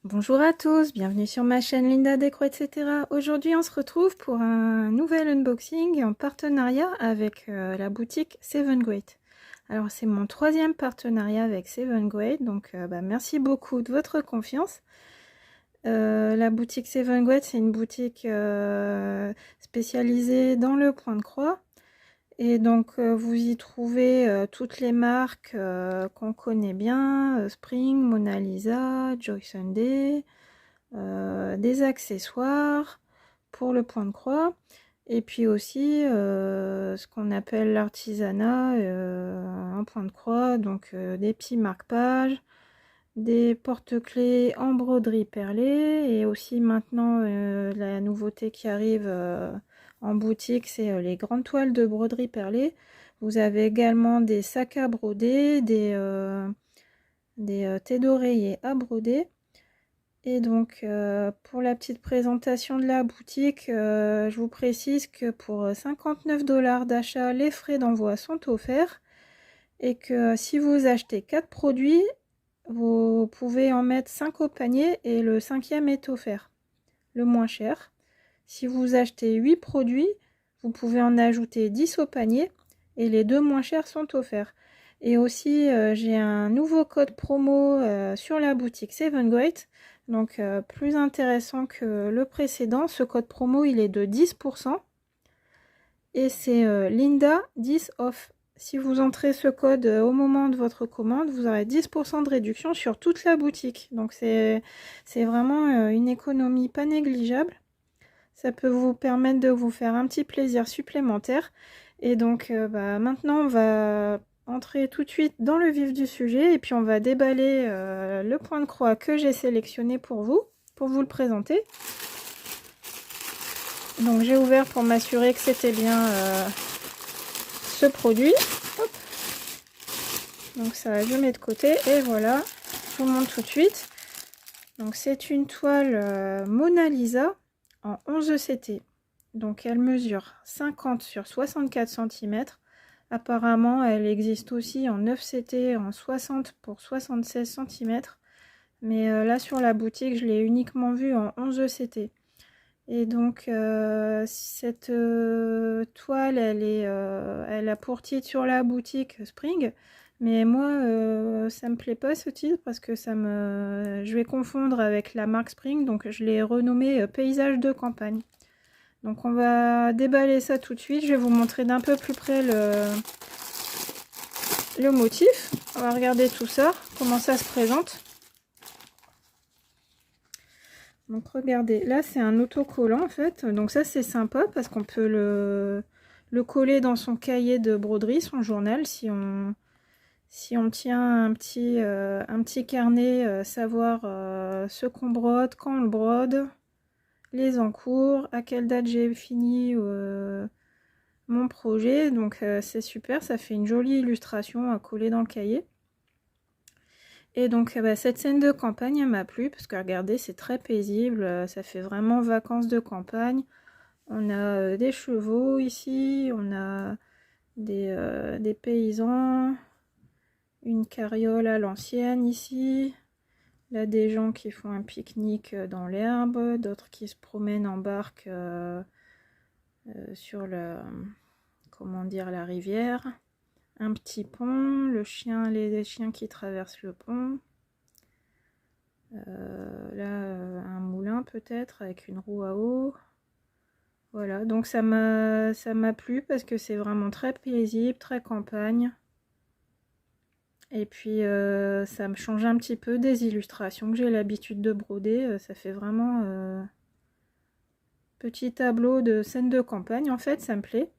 Bonjour à tous, bienvenue sur ma chaîne Linda Déco, etc. Aujourd'hui, on se retrouve pour un nouvel unboxing en partenariat avec la boutique Seven Great. Alors, c'est mon troisième partenariat avec Seven Great, donc merci beaucoup de votre confiance. La boutique Seven Great, c'est une boutique spécialisée dans le point de croix. Et donc, vous y trouvez toutes les marques qu'on connaît bien, Spring, Mona Lisa, Joy Sunday, des accessoires pour le point de croix, et puis aussi ce qu'on appelle l'artisanat en point de croix, donc des petits marque-pages, des porte-clés en broderie perlée, et aussi maintenant la nouveauté qui arrive en boutique, c'est les grandes toiles de broderie perlée. Vous avez également des sacs à broder, des thés d'oreiller à broder. Et donc, pour la petite présentation de la boutique, je vous précise que pour 59 $ d'achat, les frais d'envoi sont offerts. Et que si vous achetez 4 produits, vous pouvez en mettre 5 au panier et le cinquième est offert, le moins cher. Si vous achetez 8 produits, vous pouvez en ajouter 10 au panier et les deux moins chers sont offerts. Et aussi, j'ai un nouveau code promo sur la boutique Seven Great, donc plus intéressant que le précédent. Ce code promo, il est de 10% et c'est Linda 10 off. Si vous entrez ce code au moment de votre commande, vous aurez 10% de réduction sur toute la boutique. Donc c'est vraiment une économie pas négligeable. Ça peut vous permettre de vous faire un petit plaisir supplémentaire. Et donc maintenant, on va entrer tout de suite dans le vif du sujet. Et puis on va déballer le point de croix que j'ai sélectionné pour vous le présenter. Donc j'ai ouvert pour m'assurer que c'était bien ce produit. Hop. Donc ça, je mets de côté. Et voilà, je vous montre tout de suite. Donc c'est une toile Mona Lisa en 11 CT. Donc elle mesure 50 sur 64 cm. Apparemment elle existe aussi en 9 CT en 60 pour 76 cm. Mais là sur la boutique je l'ai uniquement vue en 11 CT. Et donc cette toile elle a pour titre sur la boutique Spring. Mais moi, ça me plaît pas ce titre parce que je vais confondre avec la marque Spring, donc je l'ai renommé Paysage de campagne. Donc on va déballer ça tout de suite. Je vais vous montrer d'un peu plus près le motif. On va regarder tout ça, comment ça se présente. Donc regardez, là c'est un autocollant en fait. Donc ça c'est sympa parce qu'on peut le coller dans son cahier de broderie, son journal, si on tient un petit carnet, savoir ce qu'on brode, quand on le brode, les encours, à quelle date j'ai fini mon projet. Donc c'est super, ça fait une jolie illustration à coller dans le cahier. Et donc cette scène de campagne elle m'a plu parce que regardez, c'est très paisible, ça fait vraiment vacances de campagne. On a des chevaux ici, on a des paysans, une carriole à l'ancienne ici. Là, des gens qui font un pique-nique dans l'herbe, d'autres qui se promènent en barque sur comment dire, la rivière. Un petit pont, les chiens qui traversent le pont. Là, un moulin peut-être avec une roue à eau. Voilà, donc ça m'a plu parce que c'est vraiment très paisible, très campagne. Et puis ça me change un petit peu des illustrations que j'ai l'habitude de broder. Ça fait vraiment petit tableau de scène de campagne, en fait, ça me plaît.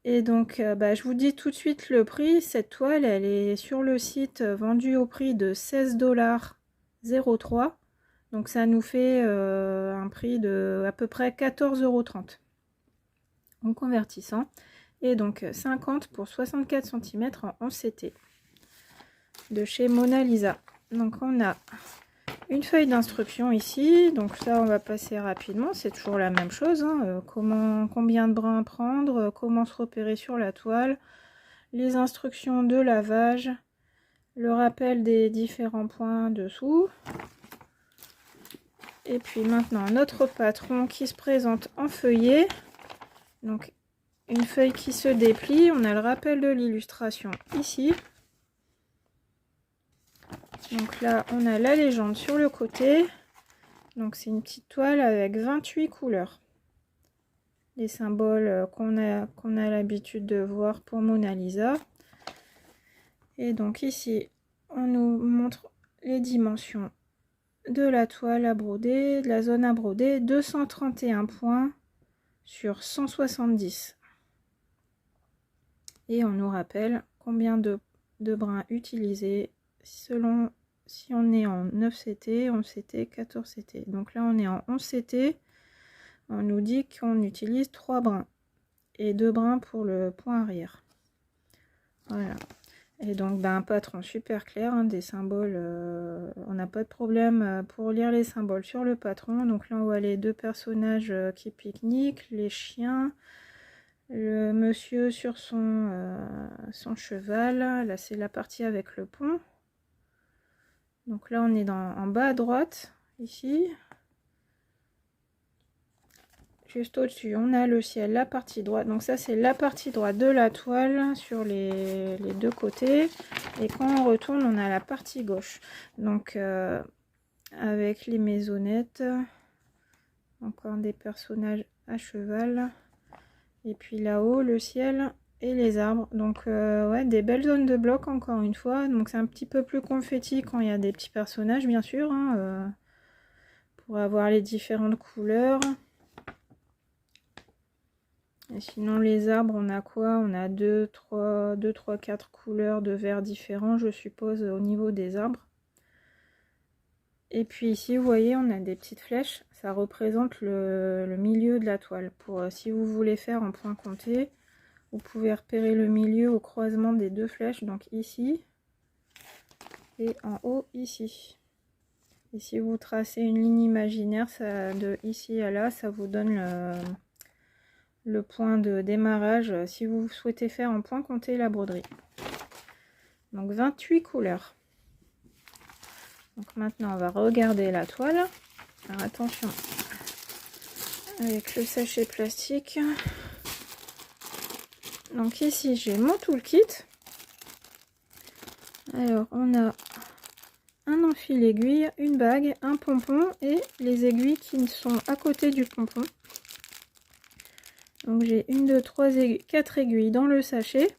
Et donc je vous dis tout de suite le prix. Cette toile, elle est sur le site vendue au prix de 16,03 $. Donc ça nous fait un prix de à peu près 14,30 € en convertissant. Et donc 50 pour 64 cm en 11 CT de chez Mona Lisa. Donc on a une feuille d'instruction ici, donc ça on va passer rapidement, c'est toujours la même chose, hein. Combien de brins prendre, comment se repérer sur la toile, les instructions de lavage, le rappel des différents points dessous. Et puis maintenant notre patron qui se présente en feuillet. Donc une feuille qui se déplie, on a le rappel de l'illustration ici. Donc là on a la légende sur le côté. Donc c'est une petite toile avec 28 couleurs. Les symboles qu'on a l'habitude de voir pour Mona Lisa. Et donc ici on nous montre les dimensions de la toile à broder, de la zone à broder, 231 points sur 170. Et on nous rappelle combien de brins utilisés selon si on est en 9 CT, 11 CT, 14 CT. Donc là on est en 11 CT, on nous dit qu'on utilise 3 brins et 2 brins pour le point arrière. Voilà. Et donc un patron super clair, hein, des symboles, on n'a pas de problème pour lire les symboles sur le patron. Donc là on voit les 2 personnages qui pique-niquent, les chiens, le monsieur sur son cheval. Là c'est la partie avec le pont. Donc là on est en bas à droite, ici. Juste au-dessus, on a le ciel, la partie droite. Donc ça, c'est la partie droite de la toile sur les 2 côtés. Et quand on retourne, on a la partie gauche. Donc, avec les maisonnettes. Encore des personnages à cheval. Et puis là-haut, le ciel et les arbres. Donc, ouais, des belles zones de blocs, encore une fois. Donc, c'est un petit peu plus confetti quand il y a des petits personnages, bien sûr. Hein, pour avoir les différentes couleurs. Et sinon les arbres, on a quoi? On a 2, 3, 4 couleurs de verre différents, je suppose, au niveau des arbres. Et puis ici, vous voyez, on a des petites flèches. Ça représente le milieu de la toile. Pour si vous voulez faire en point compté, vous pouvez repérer le milieu au croisement des 2 flèches. Donc ici et en haut ici. Et si vous tracez une ligne imaginaire, ça, de ici à là, ça vous donne le point de démarrage si vous souhaitez faire en point compté la broderie. Donc 28 couleurs. Donc maintenant on va regarder la toile. Alors attention avec le sachet plastique. Donc ici j'ai mon toolkit. Alors on a un enfil aiguille, une bague, un pompon et les aiguilles qui sont à côté du pompon. Donc j'ai 1, 2, 3, 4 aiguilles dans le sachet.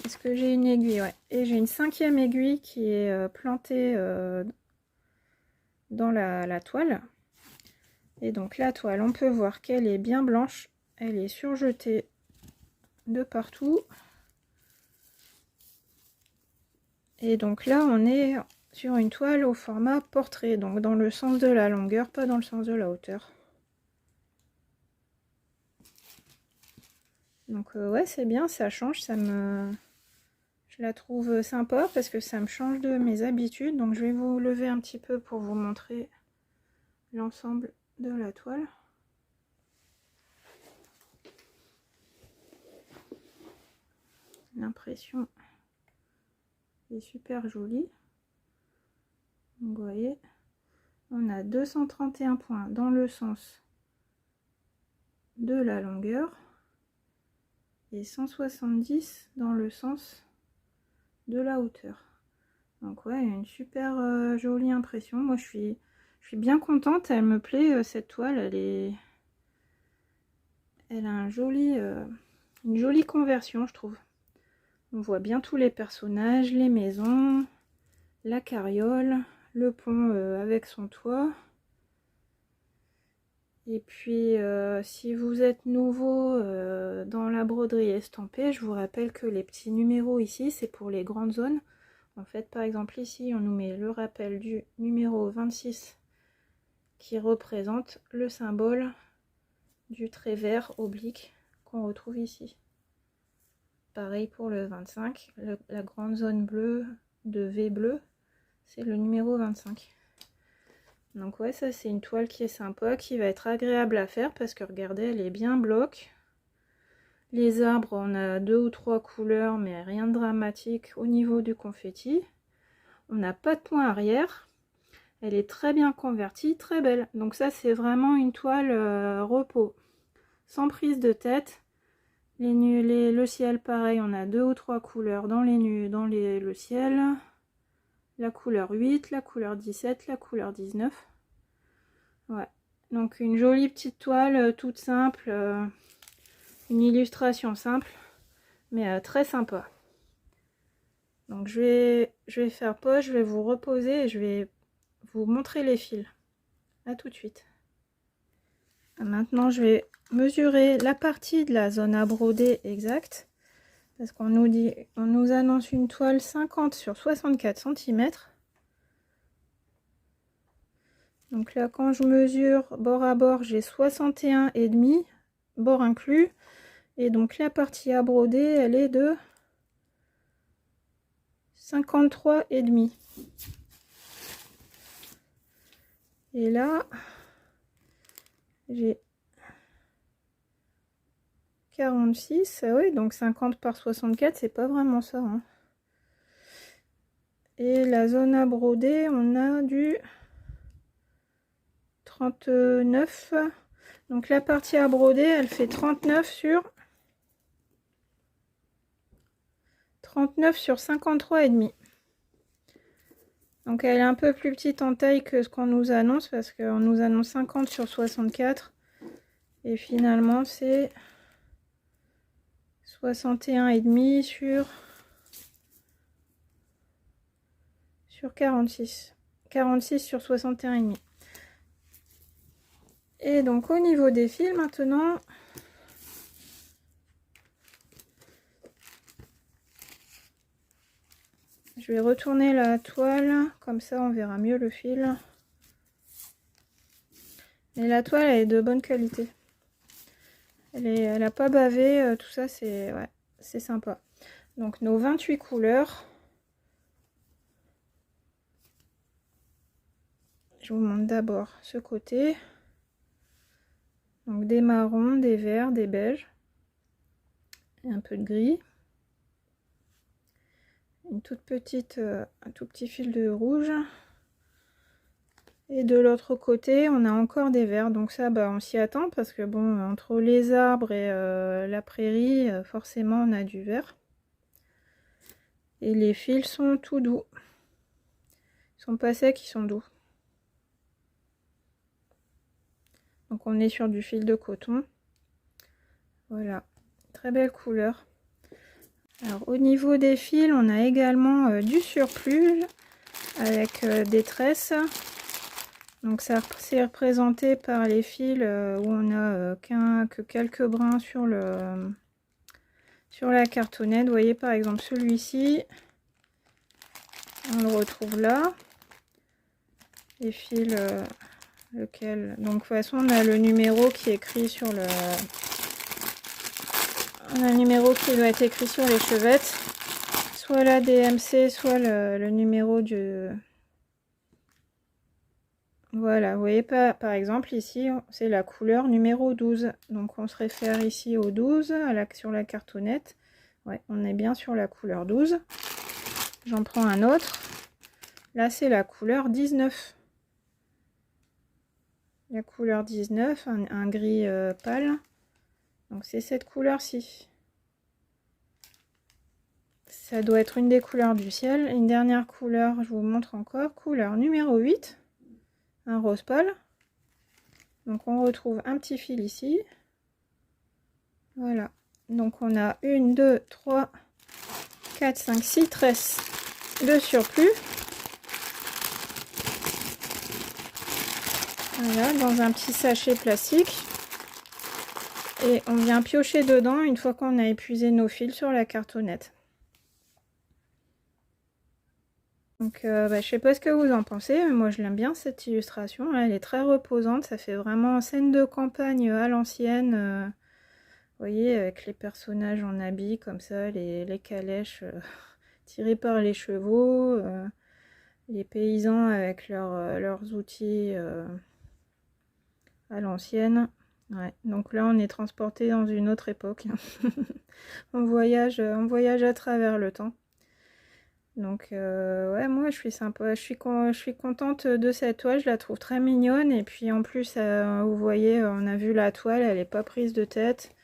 Est-ce que j'ai une aiguille? Ouais. Et j'ai une 5e aiguille qui est plantée dans la toile. Et donc la toile, on peut voir qu'elle est bien blanche. Elle est surjetée de partout. Et donc là, on est sur une toile au format portrait, donc dans le sens de la longueur, pas dans le sens de la hauteur. Donc ouais, c'est bien, ça change, je la trouve sympa parce que ça me change de mes habitudes. Donc je vais vous lever un petit peu pour vous montrer l'ensemble de la toile. L'impression est super jolie. Donc vous voyez, on a 231 points dans le sens de la longueur et 170 dans le sens de la hauteur. Donc ouais, une super jolie impression. Moi je suis bien contente, elle me plaît cette toile, elle a une jolie conversion, je trouve. On voit bien tous les personnages, les maisons, la carriole, le pont avec son toit. Et puis si vous êtes nouveau dans la broderie estampée, je vous rappelle que les petits numéros ici, c'est pour les grandes zones. En fait, par exemple ici, on nous met le rappel du numéro 26 qui représente le symbole du trait vert oblique qu'on retrouve ici. Pareil pour le 25, la grande zone bleue de V bleu, c'est le numéro 25. Donc ouais, ça c'est une toile qui est sympa, qui va être agréable à faire parce que regardez, elle est bien bloc. Les arbres, on a 2 ou 3 couleurs, mais rien de dramatique au niveau du confetti. On n'a pas de point arrière. Elle est très bien convertie, très belle. Donc ça, c'est vraiment une toile repos. Sans prise de tête. Le ciel, pareil, on a 2 ou 3 couleurs dans le ciel. La couleur 8, la couleur 17, la couleur 19. Ouais. Donc une jolie petite toile toute simple. Une illustration simple, mais très sympa. Donc je vais faire pause, je vais vous reposer et je vais vous montrer les fils. À tout de suite. Maintenant, je vais mesurer la partie de la zone à broder exacte. Parce qu'on nous annonce une toile 50 sur 64 cm. Donc là, quand je mesure bord à bord, j'ai 61,5, bord inclus. Et donc la partie à broder, elle est de 53,5. Et là, j'ai 46, ah oui, donc 50 par 64, c'est pas vraiment ça, hein. Et la zone à broder, on a du 39. Donc la partie à broder, elle fait 39 sur 53,5. Donc elle est un peu plus petite en taille que ce qu'on nous annonce, parce qu'on nous annonce 50 sur 64. Et finalement, c'est 61,5 sur 46. 46 sur 61,5. Et donc au niveau des fils maintenant, je vais retourner la toile, comme ça on verra mieux le fil. Et la toile elle est de bonne qualité. Elle a pas bavé, tout ça c'est ouais, c'est sympa. Donc nos 28 couleurs. Je vous montre d'abord ce côté. Donc des marrons, des verts, des beiges. Et un peu de gris. Une toute petite, un tout petit fil de rouge. Et de l'autre côté, on a encore des verts. Donc ça, bah, on s'y attend parce que bon, entre les arbres et la prairie, forcément, on a du vert. Et les fils sont tout doux. Ils sont pas secs, ils sont doux. Donc on est sur du fil de coton. Voilà, très belle couleur. Alors au niveau des fils, on a également du surplus avec des tresses. Donc ça c'est représenté par les fils où on a que quelques brins sur la cartonnette. Vous voyez par exemple celui-ci, on le retrouve là. Les fils lequel. Donc de toute façon on a le numéro qui est écrit sur le. On a le numéro qui doit être écrit sur les chevettes. Soit la DMC, soit le numéro du. Voilà, vous voyez pas, par exemple ici c'est la couleur numéro 12. Donc on se réfère ici au 12 sur la cartonnette. Ouais, on est bien sur la couleur 12. J'en prends un autre. Là c'est la couleur 19. La couleur 19, un gris pâle. Donc c'est cette couleur-ci. Ça doit être une des couleurs du ciel. Une dernière couleur, je vous montre encore. Couleur numéro 8. Un rose pâle. Donc on retrouve un petit fil ici. Voilà. Donc on a 1, 2, 3, 4, 5, 6 tresses de surplus. Voilà, dans un petit sachet plastique. Et on vient piocher dedans une fois qu'on a épuisé nos fils sur la cartonnette. Donc je sais pas ce que vous en pensez, mais moi je l'aime bien cette illustration. Elle est très reposante, ça fait vraiment scène de campagne à l'ancienne. Vous voyez, avec les personnages en habit comme ça, les calèches tirées par les chevaux, les paysans avec leurs outils à l'ancienne. Ouais, donc là on est transporté dans une autre époque. On voyage à travers le temps. Donc ouais, moi je suis sympa, je suis contente de cette toile, je la trouve très mignonne. Et puis en plus, vous voyez, on a vu la toile, elle n'est pas prise de tête,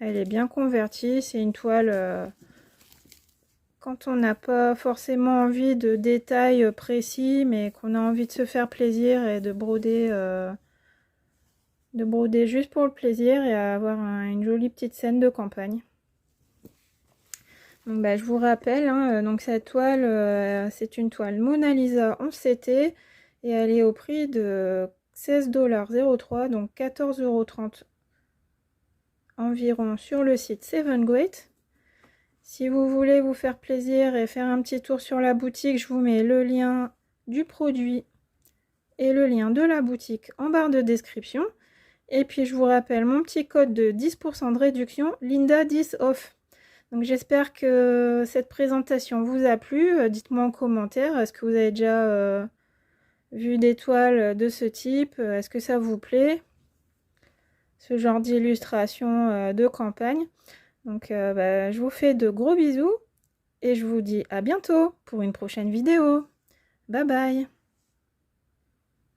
elle est bien convertie. C'est une toile, quand on n'a pas forcément envie de détails précis, mais qu'on a envie de se faire plaisir et de broder juste pour le plaisir et avoir une jolie petite scène de campagne. Donc, bah, je vous rappelle, hein, donc cette toile, c'est une toile Mona Lisa 11CT et elle est au prix de 16,03 $, donc 14,30 € environ sur le site Seven Great. Si vous voulez vous faire plaisir et faire un petit tour sur la boutique, je vous mets le lien du produit et le lien de la boutique en barre de description. Et puis je vous rappelle mon petit code de 10% de réduction, Linda10OFF. Donc j'espère que cette présentation vous a plu. Dites-moi en commentaire, est-ce que vous avez déjà vu des toiles de ce type? Est-ce que ça vous plaît? Ce genre d'illustration de campagne. Donc bah, je vous fais de gros bisous et je vous dis à bientôt pour une prochaine vidéo. Bye bye!